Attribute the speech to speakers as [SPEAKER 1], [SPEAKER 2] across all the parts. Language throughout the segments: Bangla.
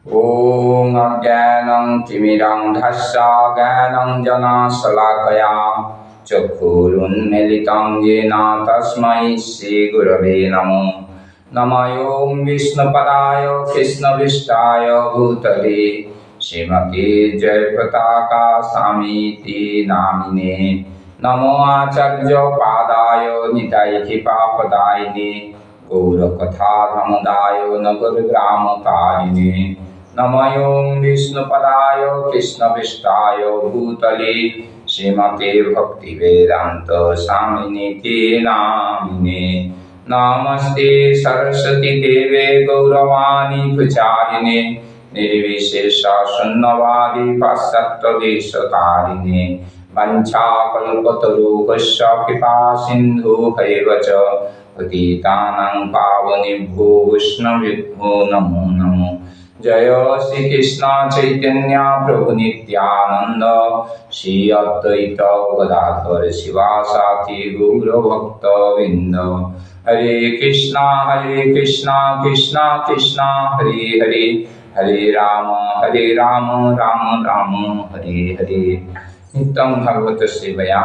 [SPEAKER 1] ॐ अज्ञानं तिमिरन्धस्य ज्ञानञ्जनशलाकया चक्षुरुन्मीलितं येन तस्मै श्रीगुरवे नमः। नमः ॐ विष्णुपदाय कृष्णविष्टाय भूतले श्रीमते जयप्रताका स्वामीति नामिने। नमो आचार्यपादाय निताय कृपापदायिने गौरकथाधमदाय नगरग्रामकारिणे। नमः ॐ विष्णुपदाय कृष्णविष्टाय भूतले श्रीमते भक्तिवेदान्त स्वामिनिति नामिने। नमस्ते सरस्वती देवे गौरवाणी प्रचारिणे निर्विशेष शून्यवादी पाश्चात्यदेशतारिणे। वञ्चाकल्पतरुभ्यश्च कृपा सिन्धुभ्यैव च पतितानां पावनेभ्यो वैष्णवेभ्यो नमो नमः। जय श्री कृष्ण चैतन्य प्रभु नित्यानंद श्री अद्वैत गदाधर शिवासादि गौर भक्त वृंद। हरे कृष्णा कृष्णा कृष्णा हरे हरे, हरे राम राम राम हरे हरे। नित्यं भागवत सेवया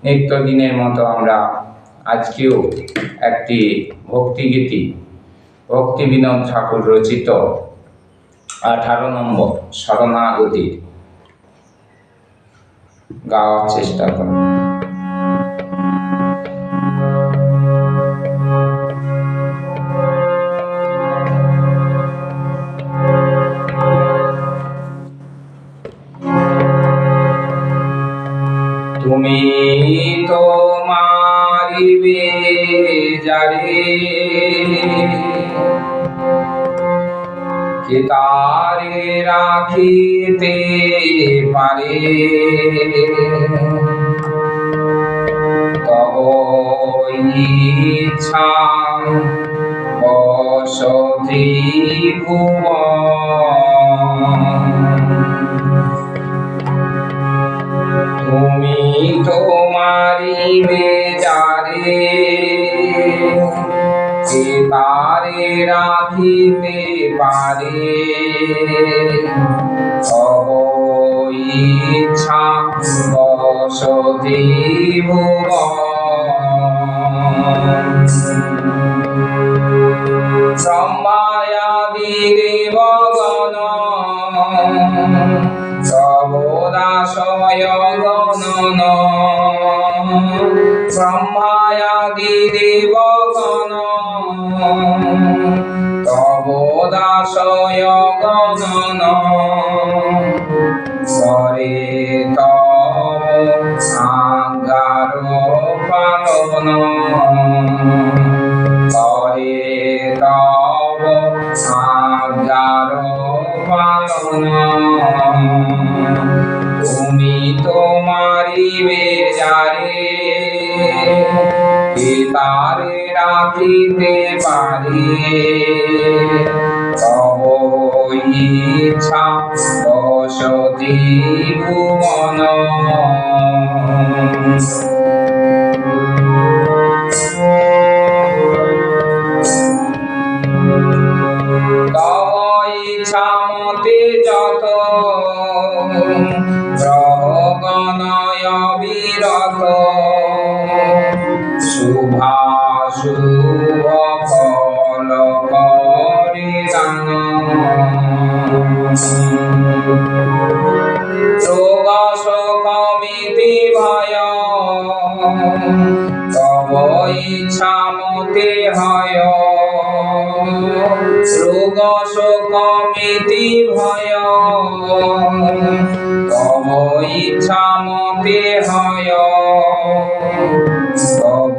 [SPEAKER 1] नित्य दिनेर मतो आमरा आजकेও একটি ভক্তিগীতি ভক্তি বিনোদ ঠাকুর রচিত 18 নম্বর শরণাগতি গাওয়ার চেষ্টা করব। তুমি তো মারিবে যারে কে তারে রাখিতে পারে, তব ইচ্ছা বসতি ভুবন। তুমি তো মারিবে যারে কে তারে রাখিতে পারে, তব ইচ্ছা বসতি ভুবন। ব্রহ্মায়াদি দেবগণ তব দাসয় গণন, ব্রহ্মায়াদি দেবগণ তব দাসয় গণন। করে তব আজ্ঞার পালন, করে তব আজ্ঞার পালন। তুমি তো মারিবে যারে কে তারে রাখিতে পারে, তব ইচ্ছা বসতি ভুবন। তব ইচ্ছা মতে যত গ্রহগণয় বিরত, শুভাশুভ ফল করে দান। রোগ শোক ভীতি ভয় তব ইচ্ছা মতে হয়, রোগ শোক ভীতি ভয় তব ইচ্ছা মতে হয়। তব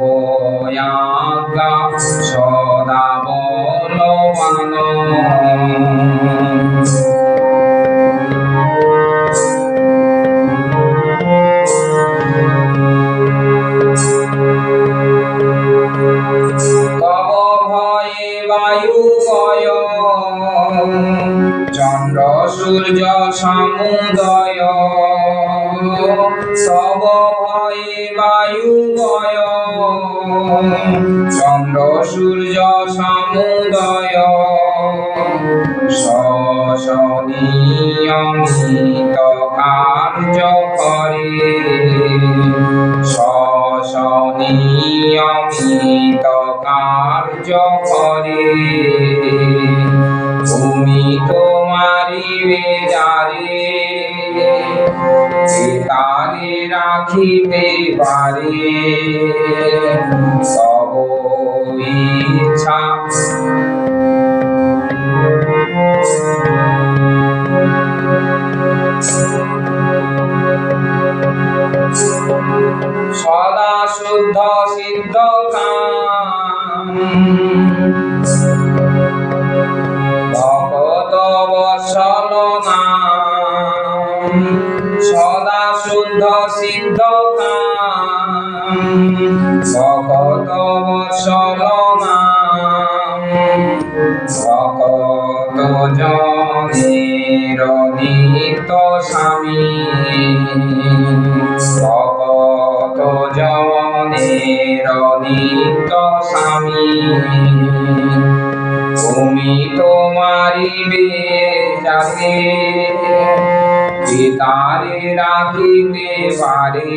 [SPEAKER 1] আজ্ঞা সদা বলবান, তব ভয়ে বায়ু গয় চন্দ্র সূর্য সমুদয়, তব ভয়ে বায়ু গয় চন্দ্র সূর্য সমুদয়। নিয়মিত কার্য করে নিয়মিত কার্য করে তুমি তোমারিবে যারে তারে রাখিতে পারে সব ইচ্ছা সদা শুদ্ধ সিদ্ধ কাম ভগত বৎসল নাম সদা শুদ্ধ সিদ্ধ কাম ভগত বৎসল নাম ভগত জনের নিত্য স্বামী ভগত জনের নিত্য স্বামী তুমি তোমারিবে যাকে তারে রাখিতে পারে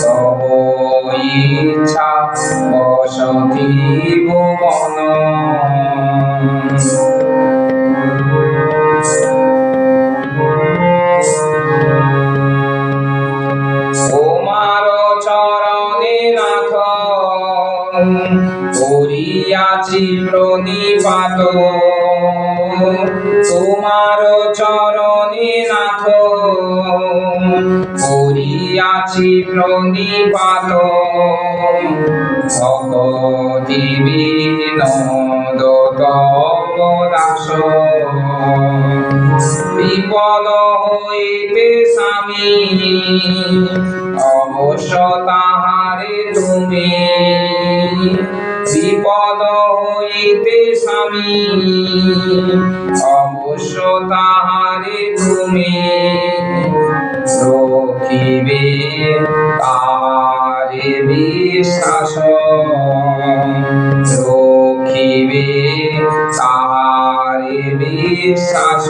[SPEAKER 1] সব ইচ্ছা বসতি ভুবন তোমার চরণে নাথ করিয়াছি প্রণিপাত তোমার চরণে নাথ করিয়াছি প্রণিপাত ভগতি বিনোদ তব দাস বিপদ হইতে স্বামী অবশ্য তাহারে তুমি বিপদ হইতে স্বামী অবশ্য তাহারে তুমি রখিবে তাহারে বিশ্বাস রখিবে তাহারে বিশ্বাস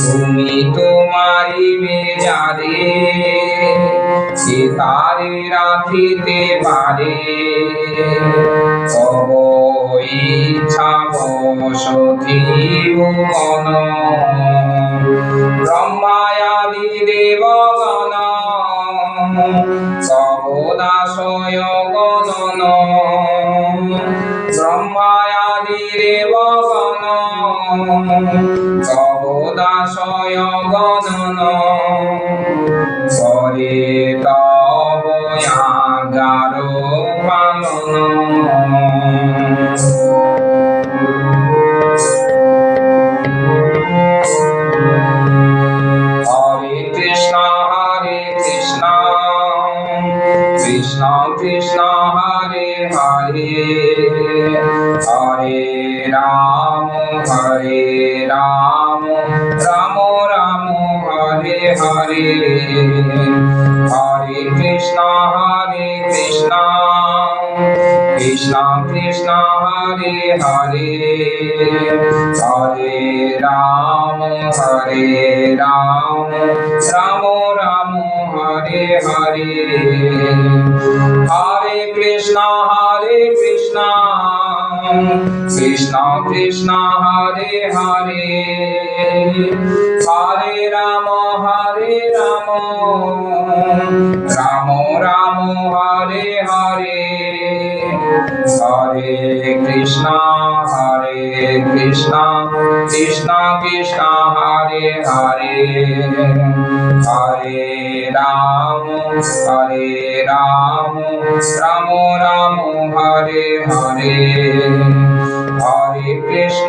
[SPEAKER 1] তুমি তোমারিবে যারে সে তারে রাখিতে পারে তব ইচ্ছা বসতি ভুবন ব্রহ্মায়াদি দেবগণ সবদাসয় গণন ব্রহ্মায়াদি দেবগণ সবদাসয় গণন করে তব আজ্ঞার পালন হরে Krishna Krishna Krishna Hare Hare Hare Ram Ram Ram Hare Hare Hare Krishna Krishna Krishna Hare Hare Hare Ram Ram Ram Hare Hare Hare Krishna Krishna Krishna Hare Hare Hare Ram Ram Ram Hare Hare Hare Krishna Krishna Krishna Hare Hare Hare Ram Ram Ram Hare Hare Hare Krishna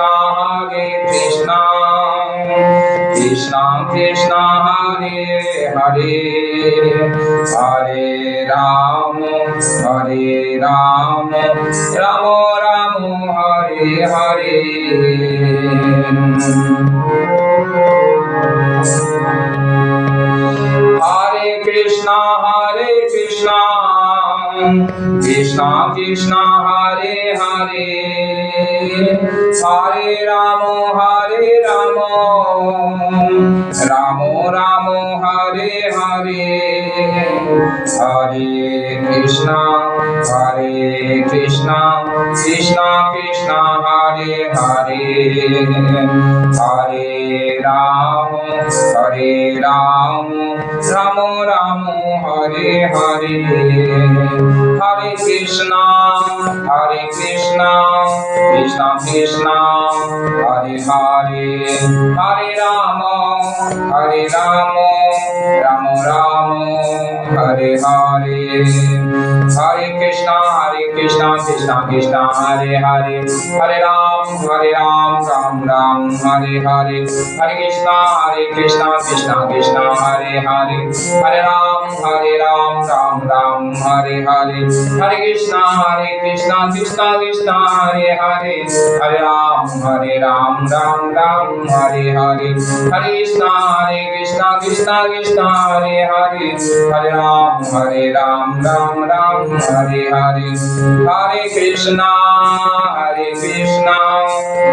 [SPEAKER 1] Krishna Krishna Hare Hare Hare Ram Ram Hare Hare Hare Krishna Krishna Krishna Hare Hare Hare Ramo Hare Ramo Ramo Ramo Hare Hare Hare Krishna Krishna Krishna Hare Hare Hare Ramo Ramo Ramo Hare Hare Hare Krishna Krishna Krishna Hare Hare Hare Ramo Ramo Hare Hare Hare Krishna Krishna Krishna Hare Hare Hare Ram Ram Hare Hare Hare Krishna Krishna Krishna Hare Hare Hare Ram Ram Hare Hare Hare Krishna Krishna Krishna Hare Hare Hare Ram Ram Hare Hare Hare Krishna Krishna Krishna Hare Hare Hare Ram Ram Hare Hare Hare Krishna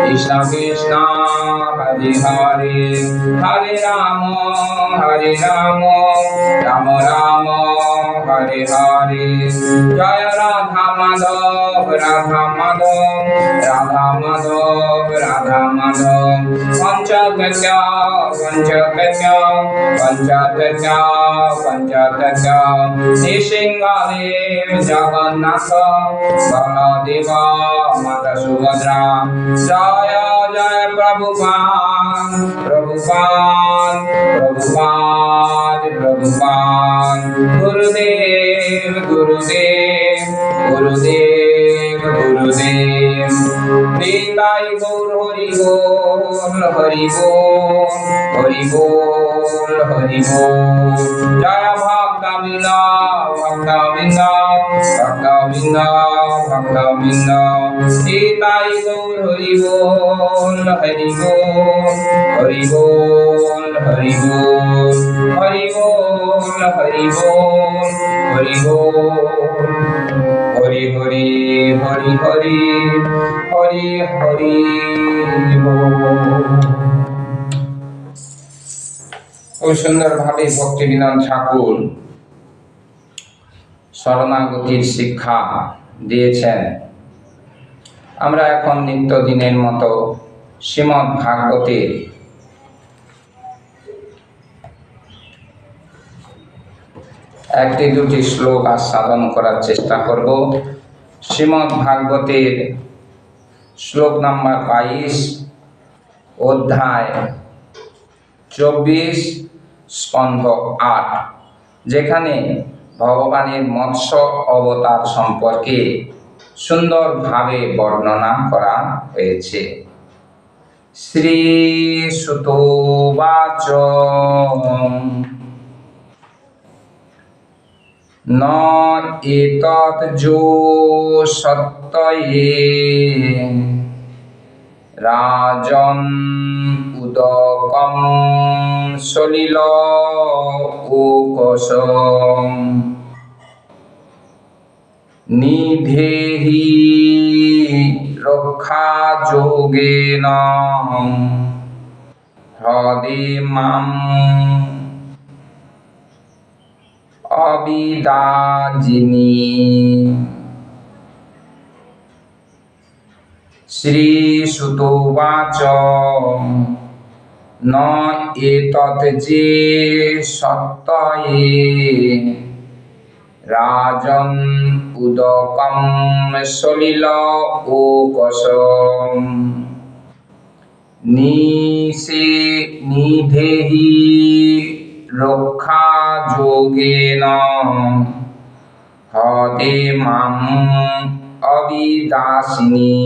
[SPEAKER 1] Krishna Krishna Hare Hare Hare Ramo Ramo Hare Hare Jaya Radha Madhav Panchakatya Nishingadev Jagannatha Baladeva Mata Subhadra Jaya Prabhupada Gurudev Nitai Gaur Hari Bol Jaya Bhakta Vinda Nitai Gaur Hari খুব সুন্দরভাবে ভক্তিবিনোদ ঠাকুর শরণাগতির শিক্ষা দিয়েছেন। আমরা এখন নিত্যদিনের মতো শ্রীমদ্ ভাগবতের একটি দুটি শ্লোক আস্বাদন করার চেষ্টা করব। শ্রীমদ্ ভাগবতের শ্লোক নাম্বার 22, অধ্যায় 24, স্কন্ধ 8, যেখানে ভগবানের মৎস্য অবতার সম্পর্কে সুন্দরভাবে বর্ণনা করা হয়েছে। শ্রী সুত উবাচ ন এতৎ যো সত্যয়ে রাজন উদকম সলিল ওকশম নিধেহি রক্ষা যোগেন হ্রদে মাম অবিদাজিনী। শ্রী সুত উবাচ ন এতৎ যে সত্যয়ে রাজন উদকম সলিল ওকশম নিধেহি রক্ষা যোগেন হ্রদে মাম অবিদাসিনী।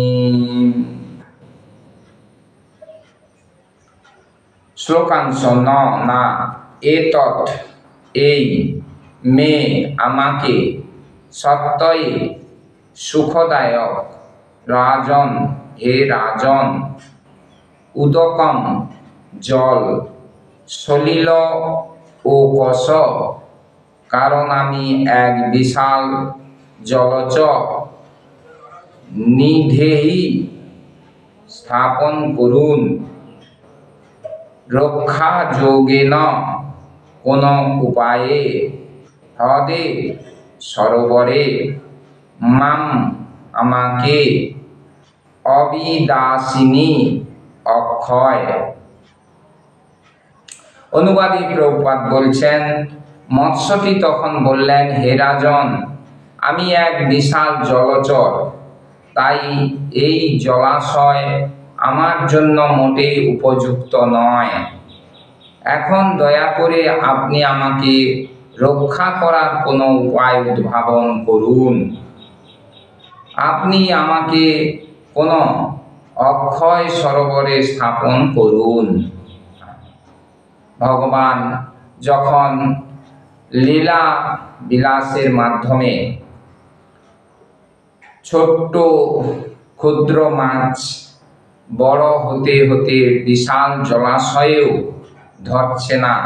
[SPEAKER 1] শ্লোকাংশ না এতৎ এই, মে আমাকে, সত্যই সুখদায়ক, রাজন হে রাজন, উদকম জল, সলিল ও কষ কারণ আমি এক বিশাল জলচর, নিধেহি স্থাপন করুন। রক্ষা যোগেন কোন উপায়ে হ্রদে সরোবরে মাম আমাকে অবিদাসিনী অক্ষয়। অনুবাদী প্রভুপাদ বলছেন, মৎস্যটি তখন বললেন, হে রাজন, আমি এক বিশাল জলচর, তাই এই জলাশয় আমার জন্য মোটেই উপযুক্ত নয়। এখন দয়া করে আপনি আমাকে রক্ষা করার কোনো উপায় উদ্ভাবন করুন। আপনি আমাকে কোনো অক্ষয় সরোবরে স্থাপন করুন। ভগবান যখন লীলা বিলাসের মাধ্যমে ছোট্ট ক্ষুদ্র মাছ বড় হতে হতে বিশাল জলাশয়েও ধরছে না,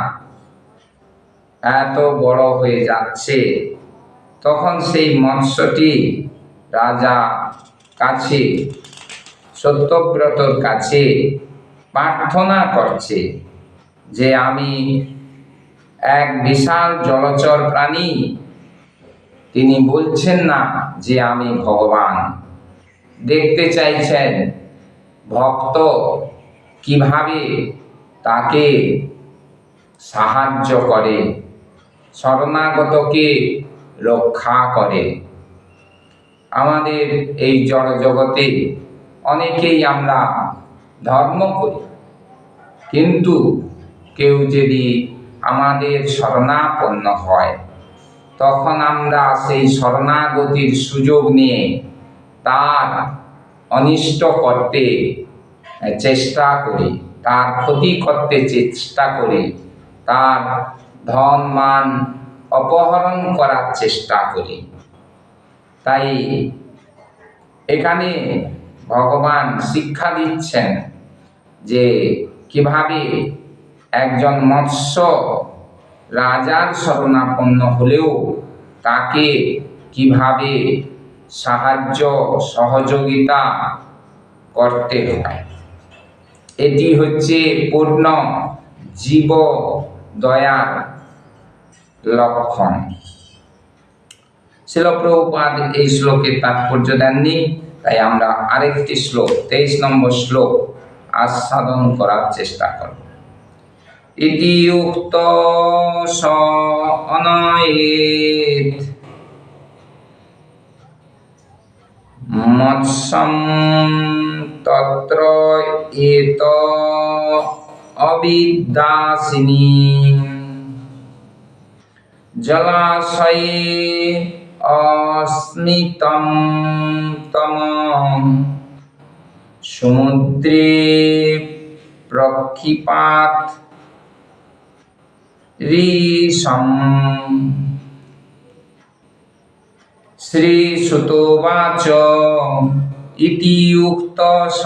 [SPEAKER 1] এত বড় হয়ে যাচ্ছে, তখন সেই মৎস্যটি রাজা কাছে, সত্যব্রতর কাছে প্রার্থনা করছে যে আমি এক বিশাল জলচর প্রাণী। তিনি বলছেন না যে আমি ভগবান। দেখতে চাইছেন ভক্ত কিভাবে তাকে সাহায্য করে, শরণাগতকে রক্ষা করে। আমাদের এই জড় জগতে অনেকেই আমরা ধর্ম করি, কিন্তু কেউ যদি আমাদের শরণাপন্ন হয়, তখন আমরা সেই শরণাগতির সুযোগ নিয়ে তার অনিষ্ট করতে চেষ্টা করি, তার ক্ষতি করতে চেষ্টা করি, তার ধন মান অপহরণ করার চেষ্টা করি। তাই এখানে ভগবান শিক্ষা দিচ্ছেন যে কিভাবে একজন মৎস্য রাজার শরণাপন্ন হলেও তাকে কিভাবে সাহায্য সহযোগিতা করতে হয়। এটি হচ্ছে পূর্ণ জীব দয়ার লক্ষণ। শিল প্রভুপাদ এই শ্লোকের তাৎপর্য দেননি, তাই আমরা আরেকটি শ্লোক 23 নম্বর শ্লোক আস্বাদন করার চেষ্টা করব। ইতি উক্ত স অনয়েত মৎস্যম তত্র এত অবিদাসিনী জলাশয়ে অস্মিতম তম সমুদ্রে প্রক্ষিপাত ঋষম। শ্রীসুতোবাচ ইতি উক্ত স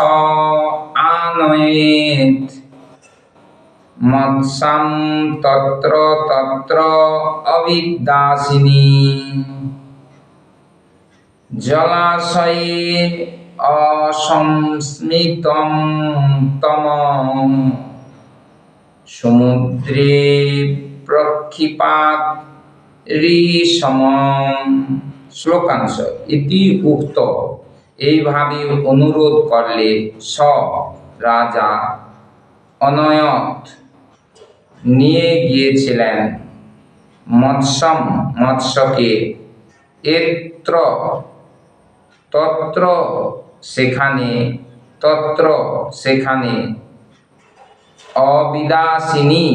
[SPEAKER 1] আনয়েত মৎস্যম তত্র তত্র অবিদাসিনী জলাশয়ে অসংস্মিতম তম সমুদ্রে প্রক্ষিপাত ঋষম। শ্লোকাংশ। ইতি উক্ত, এইভাবে অনুরোধ করলে স রাজা অনয়ত নিয়ে গিয়েছিলেন মৎস্যম মৎস্যকে এত্র তত্র সেখানে, তত্র সেখানে, অবিদাসিনী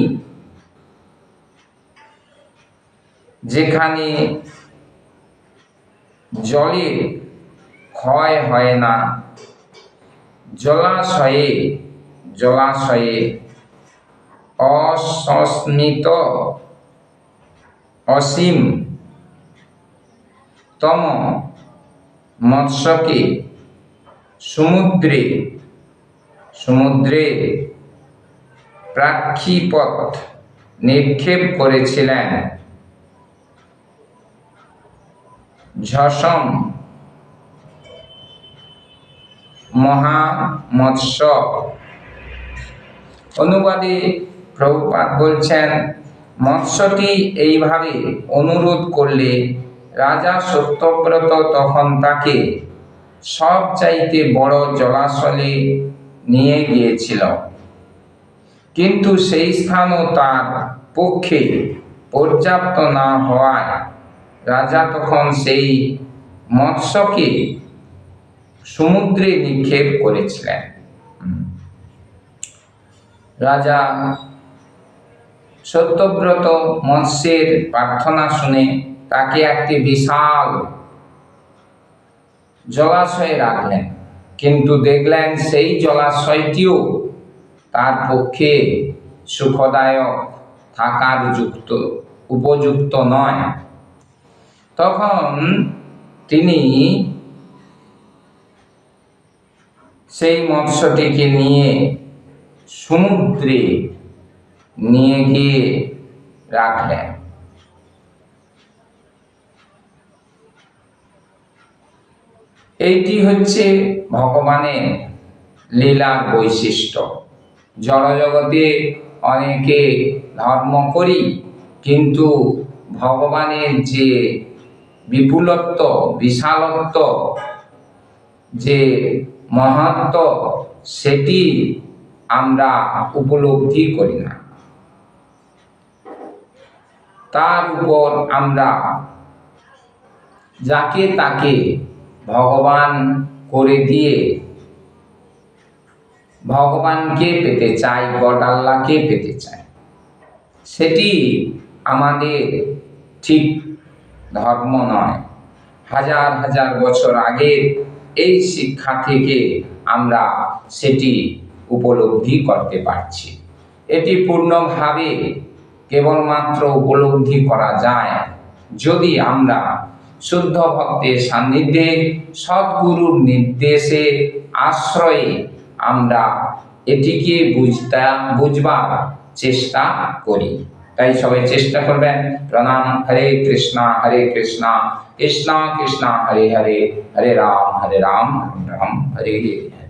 [SPEAKER 1] যেখানে জলের ক্ষয় হয় না, জলাশয়ে, জলাশয়ে অসস্মিত অসীম তম মৎস্যকে সমুদ্রে, সমুদ্রে প্রাক্ষিপত নিক্ষেপ করেছিলেন। ঝসম মহামৎস্য। অনুবাদে প্রভুপাদ বলছেন, মৎস্যটি এইভাবে অনুরোধ করলে রাজা সত্যব্রত তখন তাকে সব চাইতে বড় জলাশয়ে নিয়ে গিয়েছিল, কিন্তু সেই স্থানও তার পক্ষে পর্যাপ্ত না হওয়ায় রাজা তখন সেই মৎস্যকে সমুদ্রে নিক্ষেপ করেছিলেন। রাজা সত্যব্রত মৎস্যের প্রার্থনা শুনে তাকে একটি বিশাল জলাশয়ে রাখলেন, কিন্তু দেখলেন সেই জলাশয়টিও তার পক্ষে সুখদায়ক থাকার উপযুক্ত নয়। তখন তিনি সেই মৎস্যটিকে নিয়ে সমুদ্রে নিয়ে গিয়ে রাখলেন। এইটি হচ্ছে ভগবানের লীলার বৈশিষ্ট্য। জড়জগতে অনেকে ধর্ম করি, কিন্তু ভগবানের যে বিপুলত্ব, বিশালত্ব, যে মহত্ব, সেটি আমরা উপলব্ধি করি না। তার উপর আমরা যাকে তাকে ভগবান করে দিয়ে ভগবানকে পেতে চাই, গড আল্লাহকে পেতে চাই। সেটি আমাদের ঠিক ধর্ম নয়। হাজার হাজার বছর আগে এই শিক্ষা থেকে আমরা সেটি উপলব্ধি করতে পারছি। এটি পূর্ণভাবে কেবলমাত্র উপলব্ধি করা যায় যদি আমরা শুদ্ধ ভক্তের সান্নিধ্যে, সদ্গুরুর নির্দেশে আশ্রয়ে আমরা এটিকে বুঝবার চেষ্টা করি। তাই সবাই চেষ্টা করবেন। প্রণাম। হরে কৃষ্ণ কৃষ্ণ কৃষ্ণ হরে হরে, হরে রাম রাম হরে হরে।